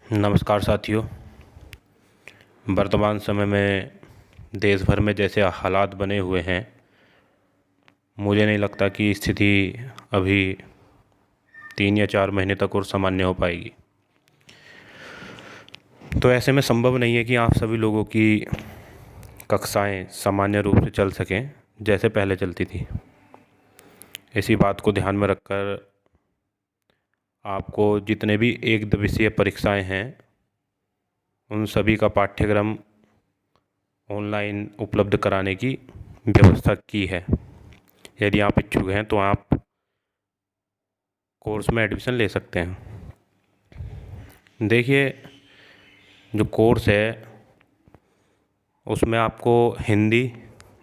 नमस्कार साथियों। वर्तमान समय में देश भर में जैसे हालात बने हुए हैं, मुझे नहीं लगता कि स्थिति अभी 3 या 4 महीने तक और सामान्य हो पाएगी। तो ऐसे में संभव नहीं है कि आप सभी लोगों की कक्षाएं सामान्य रूप से चल सकें जैसे पहले चलती थी। इसी बात को ध्यान में रखकर आपको जितने भी एक दिवसीय परीक्षाएं हैं उन सभी का पाठ्यक्रम ऑनलाइन उपलब्ध कराने की व्यवस्था की है। यदि आप इच्छुक हैं तो आप कोर्स में एडमिशन ले सकते हैं। देखिए, जो कोर्स है उसमें आपको हिंदी,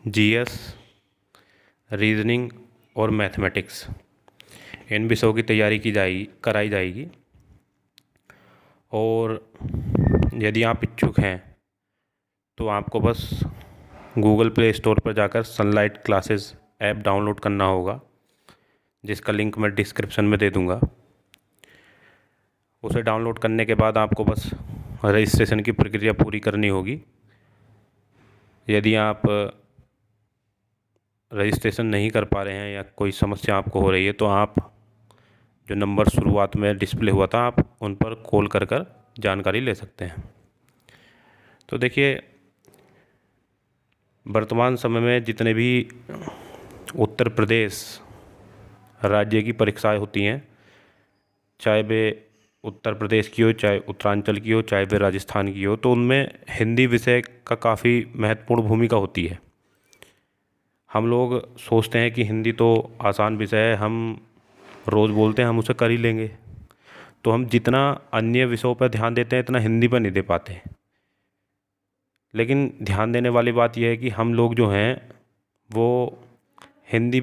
जीएस, रीजनिंग और मैथमेटिक्स इन विषयों की तैयारी कराई जाएगी। और यदि आप इच्छुक हैं तो आपको बस गूगल प्ले स्टोर पर जाकर सनलाइट क्लासेस ऐप डाउनलोड करना होगा, जिसका लिंक मैं डिस्क्रिप्शन में दे दूँगा। उसे डाउनलोड करने के बाद आपको बस रजिस्ट्रेशन की प्रक्रिया पूरी करनी होगी। यदि आप रजिस्ट्रेशन नहीं कर पा रहे हैं या कोई समस्या आपको हो रही है तो आप जो नंबर शुरुआत में डिस्प्ले हुआ था आप उन पर कॉल कर जानकारी ले सकते हैं। तो देखिए, वर्तमान समय में जितने भी उत्तर प्रदेश राज्य की परीक्षाएं होती हैं, चाहे वे उत्तर प्रदेश की हो, चाहे उत्तरांचल की हो, चाहे वे राजस्थान की हो, तो उनमें हिंदी विषय का काफ़ी महत्वपूर्ण भूमिका होती है। हम लोग सोचते हैं कि हिंदी तो आसान विषय है, हम रोज़ बोलते हैं, हम उसे कर ही लेंगे। तो हम जितना अन्य विषयों पर ध्यान देते हैं इतना हिंदी पर नहीं दे पाते। लेकिन ध्यान देने वाली बात यह है कि हम लोग जो हैं वो हिंदी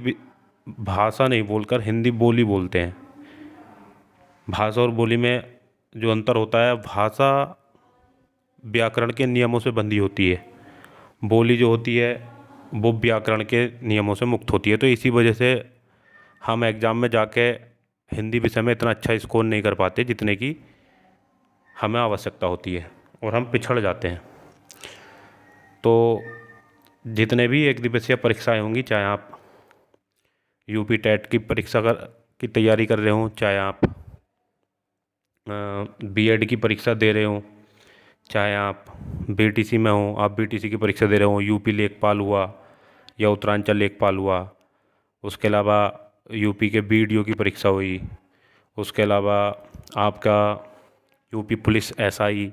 भाषा नहीं बोलकर हिंदी बोली बोलते हैं। भाषा और बोली में जो अंतर होता है, भाषा व्याकरण के नियमों से बंधी होती है, बोली जो होती है वो व्याकरण के नियमों से मुक्त होती है। तो इसी वजह से हम एग्ज़ाम में जाके हिंदी विषय में इतना अच्छा स्कोर नहीं कर पाते जितने की हमें आवश्यकता होती है, और हम पिछड़ जाते हैं। तो जितने भी एक दिवसीय परीक्षाएं होंगी, चाहे आप यूपी टेट की परीक्षा की तैयारी कर रहे हों, चाहे आप बीएड की परीक्षा दे रहे हों, चाहे आप बीटीसी में हों, आप बीटीसी की परीक्षा दे रहे हों, यूपी लेखपाल हुआ या उत्तरांचल लेखपाल हुआ, उसके अलावा यूपी के बीडीओ की परीक्षा हुई, उसके अलावा आपका यूपी पुलिस एसआई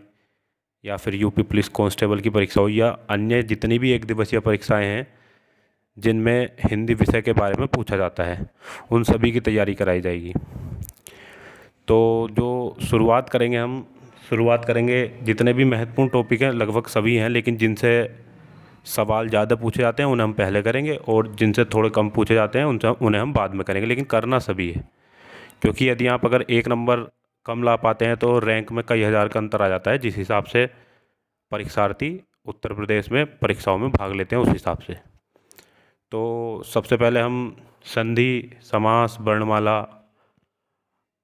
या फिर यूपी पुलिस कांस्टेबल की परीक्षा हुई, या अन्य जितनी भी एक दिवसीय परीक्षाएं हैं जिनमें हिंदी विषय के बारे में पूछा जाता है, उन सभी की तैयारी कराई जाएगी। तो जो शुरुआत करेंगे जितने भी महत्वपूर्ण टॉपिक हैं लगभग सभी हैं, लेकिन जिनसे सवाल ज़्यादा पूछे जाते हैं उन्हें हम पहले करेंगे, और जिनसे थोड़े कम पूछे जाते हैं उन्हें हम बाद में करेंगे। लेकिन करना सभी है, क्योंकि यदि आप अगर एक नंबर कम ला पाते हैं तो रैंक में कई हज़ार का अंतर आ जाता है, जिस हिसाब से परीक्षार्थी उत्तर प्रदेश में परीक्षाओं में भाग लेते हैं उस हिसाब से। तो सबसे पहले हम संधि, समास, वर्णमाला,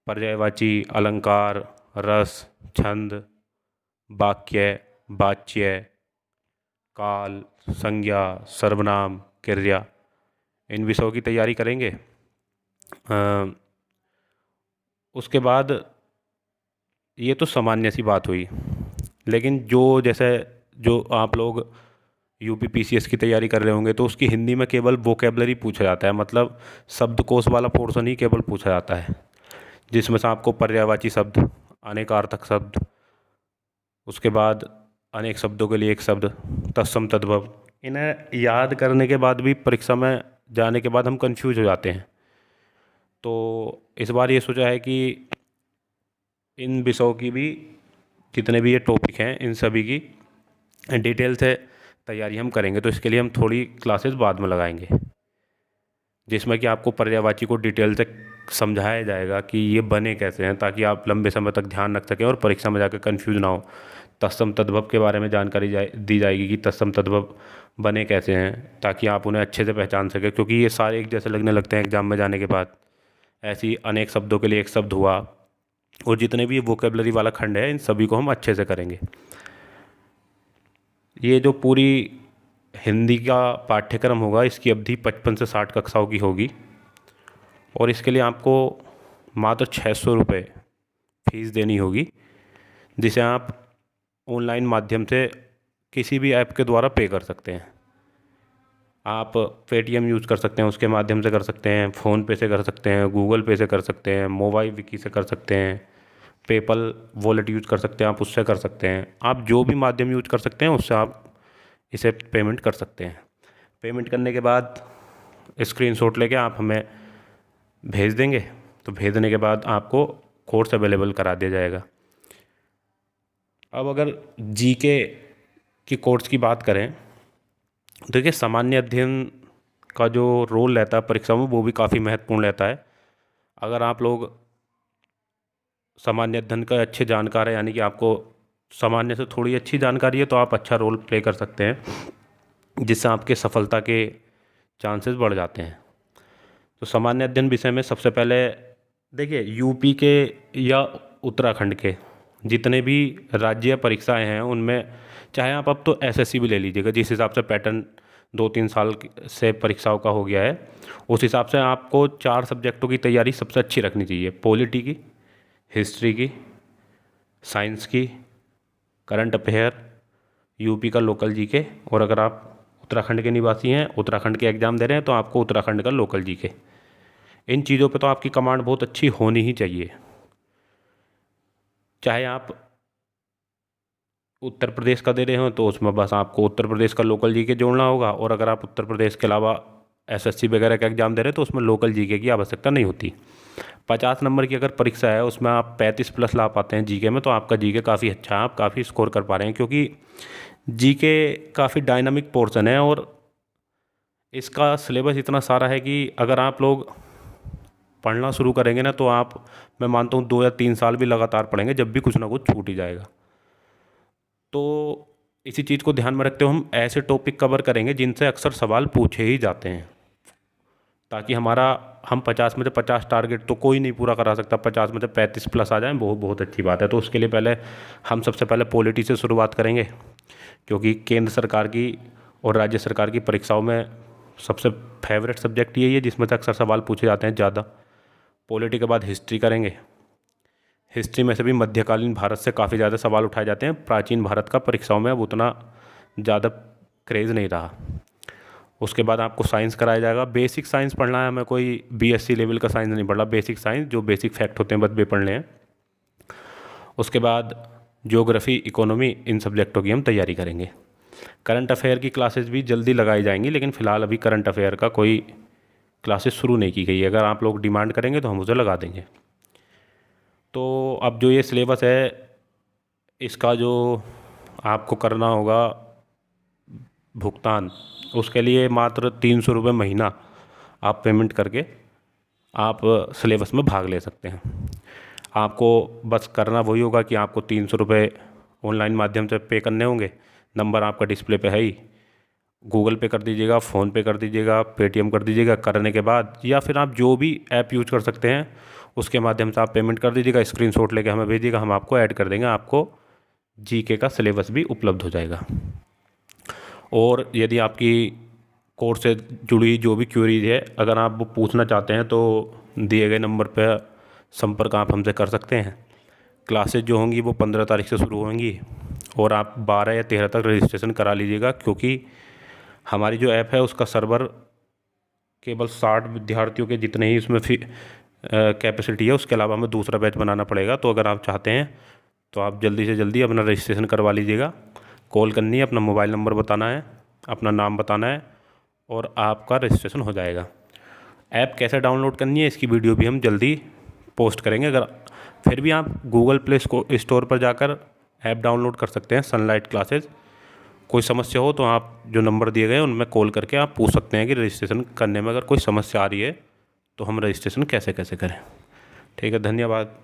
पर्यायवाची, अलंकार, रस, छंद, वाक्य, वाच्य, काल, संज्ञा, सर्वनाम, क्रिया, इन विषयों की तैयारी करेंगे। उसके बाद ये तो सामान्य सी बात हुई, लेकिन जो आप लोग यूपी पीसीएस की तैयारी कर रहे होंगे तो उसकी हिंदी में केवल वोकेबलरी पूछा जाता है, मतलब शब्दकोश वाला पोर्शन ही केवल पूछा जाता है, जिसमें से आपको पर्यायवाची शब्द, अनेकार्थक शब्द, उसके बाद अनेक शब्दों के लिए एक शब्द, तत्सम तद्भव, इन्हें याद करने के बाद भी परीक्षा में जाने के बाद हम कंफ्यूज हो जाते हैं। तो इस बार ये सोचा है कि इन विषयों की भी, जितने भी ये टॉपिक हैं, इन सभी की डिटेल से तैयारी हम करेंगे। तो इसके लिए हम थोड़ी क्लासेस बाद में लगाएंगे, जिसमें कि आपको पर्यायवाची को डिटेल से समझाया जाएगा कि ये बने कैसे हैं, ताकि आप लंबे समय तक ध्यान रख सकें और परीक्षा में जाकर कंफ्यूज ना हो। तत्सम तद्भव के बारे में जानकारी दी जाएगी कि तत्सम तद्भव बने कैसे हैं, ताकि आप उन्हें अच्छे से पहचान सकें, क्योंकि ये सारे एक जैसे लगने लगते हैं एग्जाम में जाने के बाद। ऐसे ही अनेक शब्दों के लिए एक शब्द हुआ, और जितने भी वोकेबलरी वाला खंड है इन सभी को हम अच्छे से करेंगे। ये जो पूरी हिंदी का पाठ्यक्रम होगा इसकी अवधि 55 से 60 कक्षाओं की होगी और इसके लिए आपको मात्र 600 रुपये फीस देनी होगी, जिसे आप ऑनलाइन माध्यम से किसी भी ऐप के द्वारा पे कर सकते हैं। आप पेटीएम यूज़ कर सकते हैं, उसके माध्यम से कर सकते हैं, फ़ोनपे से कर सकते हैं, गूगल पे से कर सकते हैं, मोबाइल विकी से कर सकते हैं, पेपल वॉलेट यूज़ कर सकते हैं, आप उससे कर सकते हैं। आप जो भी माध्यम यूज़ कर सकते हैं उससे आप इसे पेमेंट कर सकते हैं। पेमेंट करने के बाद स्क्रीनशॉट लेके आप हमें भेज देंगे, तो भेजने के बाद आपको कोर्स अवेलेबल करा दिया जाएगा। अब अगर जीके की कोर्स की बात करें, देखिए सामान्य अध्ययन का जो रोल रहता है परीक्षा में वो भी काफ़ी महत्वपूर्ण रहता है। अगर आप लोग सामान्य अध्ययन का अच्छे जानकार है, यानी कि आपको सामान्य से थोड़ी अच्छी जानकारी है, तो आप अच्छा रोल प्ले कर सकते हैं, जिससे आपके सफलता के चांसेस बढ़ जाते हैं। तो सामान्य अध्ययन विषय में सबसे पहले देखिए यूपी के या उत्तराखंड के जितने भी राज्य परीक्षाएं हैं उनमें, चाहे आप अब तो एसएससी भी ले लीजिएगा, जिस हिसाब से पैटर्न 2-3 साल से परीक्षाओं का हो गया है, उस हिसाब से आपको 4 सब्जेक्टों की तैयारी सबसे अच्छी रखनी चाहिए। पॉलिटी की, हिस्ट्री की, साइंस की, करंट अफेयर, यूपी का लोकल जीके, और अगर आप उत्तराखंड के निवासी हैं, उत्तराखंड के एग्ज़ाम दे रहे हैं, तो आपको उत्तराखंड का लोकल जीके। इन चीज़ों पे तो आपकी कमांड बहुत अच्छी होनी ही चाहिए। चाहे आप उत्तर प्रदेश का दे रहे हो तो उसमें बस आपको उत्तर प्रदेश का लोकल जीके जोड़ना होगा, और अगर आप उत्तर प्रदेश के अलावा एसएससी वगैरह का एग्ज़ाम दे रहे हैं तो उसमें लोकल जीके की आवश्यकता नहीं होती। 50 नंबर की अगर परीक्षा है उसमें आप 35 प्लस ला पाते हैं जीके में, तो आपका जीके काफ़ी अच्छा है, आप काफ़ी स्कोर कर पा रहे हैं, क्योंकि जीके काफ़ी डायनामिक पोर्शन है और इसका सिलेबस इतना सारा है कि अगर आप लोग पढ़ना शुरू करेंगे ना, तो आप, मैं मानता हूँ 2 या 3 साल भी लगातार पढ़ेंगे, जब भी कुछ ना कुछ छूट ही जाएगा। तो इसी चीज़ को ध्यान में रखते हुए हम ऐसे टॉपिक कवर करेंगे जिनसे अक्सर सवाल पूछे ही जाते हैं, ताकि हम 50 में से 50 टारगेट तो कोई नहीं पूरा करा सकता, 50 में से 35 प्लस आ जाएं वो बहुत अच्छी बात है। तो उसके लिए पहले हम सबसे पहले पॉलिटी से शुरुआत करेंगे, क्योंकि केंद्र सरकार की और राज्य सरकार की परीक्षाओं में सबसे फेवरेट सब्जेक्ट यही है जिसमें से अक्सर सवाल पूछे जाते हैं ज़्यादा। पॉलिटी के बाद हिस्ट्री करेंगे। हिस्ट्री में से भी मध्यकालीन भारत से काफ़ी ज़्यादा सवाल उठाए जाते हैं, प्राचीन भारत का परीक्षाओं में अब उतना ज़्यादा क्रेज़ नहीं रहा। उसके बाद आपको साइंस कराया जाएगा। बेसिक साइंस पढ़ना है हमें, कोई बीएससी लेवल का साइंस नहीं पढ़ना, बेसिक साइंस जो बेसिक फैक्ट होते हैं बस वे पढ़ने हैं। उसके बाद ज्योग्राफी, इकोनॉमी, इन सब्जेक्टों की हम तैयारी करेंगे। करंट अफेयर की क्लासेस भी जल्दी लगाई जाएंगी, लेकिन फ़िलहाल अभी करंट अफेयर का कोई क्लासेस शुरू नहीं की गई है। अगर आप लोग डिमांड करेंगे तो हम उसे लगा देंगे। तो अब जो ये सिलेबस है इसका जो आपको करना होगा भुगतान, उसके लिए मात्र 300 रुपये महीना आप पेमेंट करके आप सिलेबस में भाग ले सकते हैं। आपको बस करना वही होगा कि आपको 300 रुपये ऑनलाइन माध्यम से पे करने होंगे। नंबर आपका डिस्प्ले पे है ही, गूगल पे कर दीजिएगा, फ़ोन पे कर दीजिएगा, पेटीएम कर दीजिएगा। करने के बाद या फिर आप जो भी ऐप यूज कर सकते हैं उसके माध्यम से आप पेमेंट कर दीजिएगा, स्क्रीनशॉट लेके हमें भेजिएगा, हम आपको ऐड कर देंगे, आपको जीके का सिलेबस भी उपलब्ध हो जाएगा। और यदि आपकी कोर्स से जुड़ी जो भी क्वेरीज है, अगर आप वो पूछना चाहते हैं तो दिए गए नंबर पर संपर्क आप हमसे कर सकते हैं। क्लासेज जो होंगी वो 15 तारीख से शुरू होंगी और आप 12 या 13 तक रजिस्ट्रेशन करा लीजिएगा, क्योंकि हमारी जो ऐप है उसका सर्वर केवल 60 विद्यार्थियों के जितने ही उसमें कैपेसिटी है, उसके अलावा हमें दूसरा बैच बनाना पड़ेगा। तो अगर आप चाहते हैं तो आप जल्दी से जल्दी अपना रजिस्ट्रेशन करवा लीजिएगा। कॉल करनी है, अपना मोबाइल नंबर बताना है, अपना नाम बताना है और आपका रजिस्ट्रेशन हो जाएगा। ऐप कैसे डाउनलोड करनी है इसकी वीडियो भी हम जल्दी पोस्ट करेंगे। अगर फिर भी आप गूगल प्ले स्टोर पर जाकर ऐप डाउनलोड कर सकते हैं, सनलाइट क्लासेज। कोई समस्या हो तो आप जो नंबर दिए गए हैं उनमें कॉल करके आप पूछ सकते हैं कि रजिस्ट्रेशन करने में अगर कोई समस्या आ रही है तो हम रजिस्ट्रेशन कैसे कैसे करें। ठीक है, धन्यवाद।